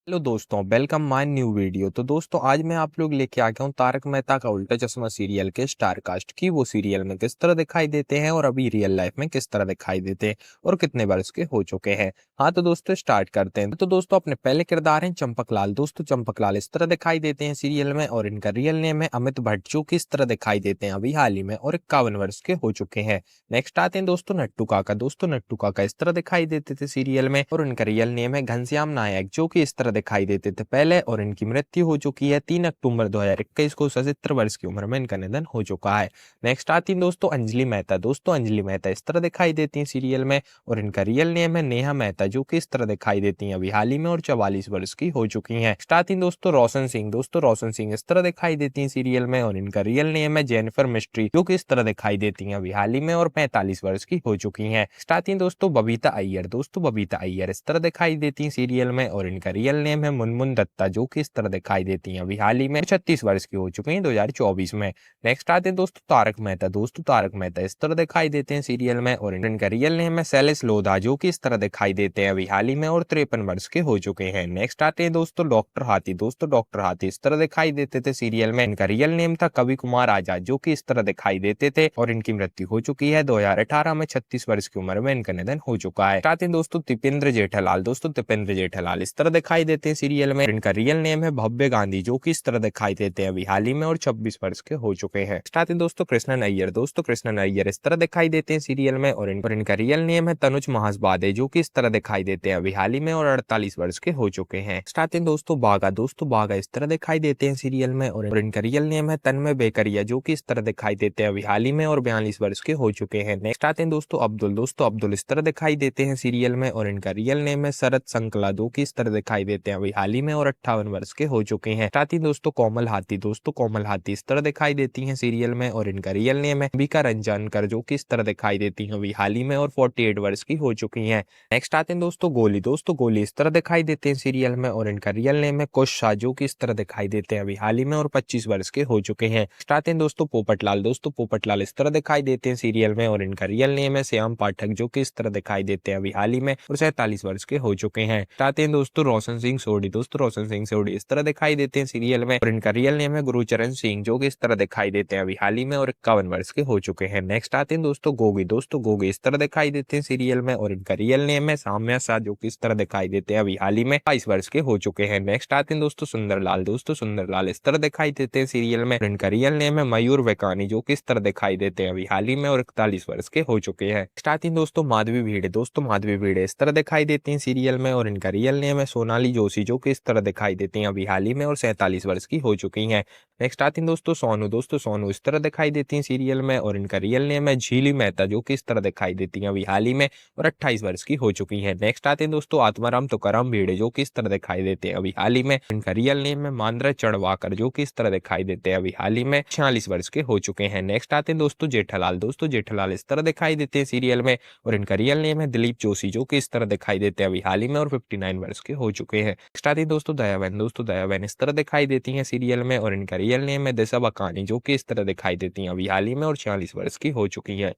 Hello दोस्तों, welcome my new video. तो दोस्तों आज मैं आप लोग लेके आ गया हूँ तारक मेहता का उल्टा चश्मा सीरियल के स्टार कास्ट की। वो सीरियल में किस तरह दिखाई देते हैं और अभी रियल लाइफ में किस तरह दिखाई देते हैं और कितने वर्ष के हो चुके हैं। हाँ तो दोस्तों स्टार्ट करते हैं। तो दोस्तों अपने पहले किरदार हैं चंपकलाल। दोस्तों चंपकलाल इस तरह दिखाई देते हैं सीरियल में और इनका रियल नेम है अमित भट्ट, जो किस तरह दिखाई देते हैं अभी हाल ही में और 51 वर्ष के हो चुके हैं। नेक्स्ट आते हैं दोस्तों नट्टू काका। दोस्तों नट्टू काका इस तरह दिखाई देते थे सीरियल में और इनका रियल नेम है घनश्याम नायक, जो कि इस तरह दिखाई देते थे पहले और इनकी मृत्यु हो चुकी है 3 अक्टूबर 2021 को 77 वर्ष की उम्र में इनका निधन हो चुका है। नेक्स्ट आती है दोस्तों अंजलि मेहता। दोस्तों अंजलि मेहता इस तरह दिखाई देती हैं सीरियल में और इनका रियल नेम है नेहा मेहता, जो कि इस तरह दिखाई देती हैं अभी हाल ही में और 44 वर्ष की हो चुकी हैं। नेक्स्ट आती है दोस्तों रोशन सिंह। दोस्तों रोशन सिंह इस तरह दिखाई देती हैं सीरियल में और इनका रियल नेम है जेनिफर मिस्ट्री, जो कि इस तरह दिखाई देती हैं अभी हाल ही में और 45 वर्ष की हो चुकी हैं। नेक्स्ट आती हैं दोस्तों बबीता अय्यर। दोस्तों बबीता अय्यर इस तरह दिखाई देती हैं सीरियल में और इनका रियल नेम है मुनमुन दत्ता, जो कि इस तरह दिखाई देती हैं अभी हाल ही में 36 वर्ष की हो चुकी हैं 2024 में। नेक्स्ट आते हैं दोस्तों तारक मेहता। दोस्तों तारक मेहता इस तरह दिखाई देते हैं सीरियल में और इनका रियल नेम है शैलेश लोधा, जो कि इस तरह दिखाई देते हैं अभी हाल ही में और 53 वर्ष के हो चुके हैं। नेक्स्ट आते हैं दोस्तों डॉक्टर हाथी। दोस्तों डॉक्टर हाथी इस तरह दिखाई देते थे सीरियल में। इनका रियल नेम था कवि कुमार आजाद, जो कि इस तरह दिखाई देते थे और इनकी मृत्यु हो चुकी है 2018 में 36 वर्ष की उम्र में इनका निधन हो चुका है। आते हैं दोस्तों दीपेंद्र जेठालाल। दोस्तों दीपेंद्र जेठालाल इस तरह दिखाई देते हैं सीरियल में। इनका रियल नेम है भव्य गांधी, जो कि इस तरह दिखाई देते हैं अभी हाल ही में और 26 वर्ष के हो चुके हैं। आते हैं दोस्तों कृष्णन अय्यर। दोस्तों कृष्णन अय्यर इस तरह दिखाई देते हैं सीरियल में और इनका रियल नेम है तनुज महासबादे, जो कि इस तरह दिखाई देते हैं अभी हाल ही में और 48 वर्ष के हो चुके हैं। आते हैं दोस्तों बागा। दोस्तों बागा इस तरह दिखाई देते हैं सीरियल में और इनका रियल नेम है तन्मय बेकरिया, जो कि इस तरह दिखाई देते हैं अभी हाल ही में और 42 वर्ष के हो चुके हैं। नेक्स्ट आते हैं दोस्तों अब्दुल। दोस्तों अब्दुल इस तरह दिखाई देते हैं सीरियल में और इनका रियल नेम है शरद संकला, जो कि इस तरह दिखाई देते हैं अभी हाल ही में और 58 वर्ष के हो चुके हैं। आती है दोस्तों कोमल हाथी। दोस्तों कोमल हाथी इस तरह दिखाई देती हैं सीरियल में और इनका रियल नेम है अंबिका रंजनकर, जो कि इस तरह दिखाई देती हैं अभी हाल ही में और 48 वर्ष की हो चुकी हैं। नेक्स्ट आते हैं दोस्तों गोली। दोस्तों गोली इस तरह दिखाई देते हैं सीरियल में और इनका रियल नेम है कुश शाह, जो कि इस तरह दिखाई देते हैं अभी हाल ही में और 25 वर्ष के हो चुके हैं। नेक्स्ट आते हैं दोस्तों पोपटलाल। दोस्तों पोपटलाल इस तरह दिखाई देते हैं सीरियल में और इनका रियल नेम है श्याम पाठक, जो कि इस तरह दिखाई देते हैं अभी हाल ही में और 47 वर्ष के हो चुके हैं। आते हैं दोस्तों रोशन सिंह सोढ़ी। दोस्तों रोशन सिंह सोढ़ी इस तरह दिखाई देते हैं सीरियल में और इनका रियल नेम है गुरुचरण सिंह, जो कि इस तरह दिखाई देते हैं अभी हाल ही में और 51 वर्ष के हो चुके हैं। नेक्स्ट आते हैं दोस्तों गोगी। दोस्तों गोगी इस तरह दिखाई देते हैं सीरियल में और इनका रियल नेम है साम्या शाह, जो कि इस तरह दिखाई देते हैं अभी हाल ही में 22 वर्ष के हो चुके हैं। नेक्स्ट आते हैं दोस्तों सुंदरलाल। दोस्तों सुंदरलाल इस तरह दिखाई देते हैं सीरियल में और इनका रियल नेम है मयूर वैकानी, जो कि इस तरह दिखाई देते हैं अभी हाल ही में और 41 वर्ष के हो चुके हैं। नेक्स्ट आती हैं दोस्तों माधवी भिड़े। दोस्तों माधवी भिड़े इस तरह दिखाई देती हैं सीरियल में और इनका रियल नेम है सोनाली जोशी, जो कि इस तरह दिखाई देती हैं अभी हाल ही में और 47 वर्ष की हो चुकी हैं। नेक्स्ट आती हैं दोस्तों सोनू। दोस्तों सोनू इस तरह दिखाई देती हैं सीरियल में और इनका रियल नेम है झीली मेहता, जो कि इस तरह दिखाई देती हैं अभी हाल ही में और 28 वर्ष की हो चुकी हैं। नेक्स्ट आते हैं दोस्तों आत्माराम तुकाराम भिड़े, जो कि इस तरह दिखाई देते हैं अभी हाल ही में। इनका रियल नेम है मांद्रा चढ़वाकर, जो कि इस तरह दिखाई देते हैं अभी हाल ही में 46 वर्ष के हो चुके हैं। नेक्स्ट आते हैं दोस्तों जेठालाल। दोस्तों जेठालाल इस तरह दिखाई देते हैं सीरियल में और इनका रियल नेम है दिलीप जोशी, जो कि इस तरह दिखाई देते हैं अभी हाल ही में और 59 वर्ष के हो चुके हैं। नेक्स्ट आती है दोस्तों दयाबहन। दोस्तों दयाबहन इस तरह दिखाई देती हैं सीरियल में और इनका रियल नेम है दिशा बकानी, जो कि इस तरह दिखाई देती हैं अभी हाल ही में और 46 वर्ष की हो चुकी है।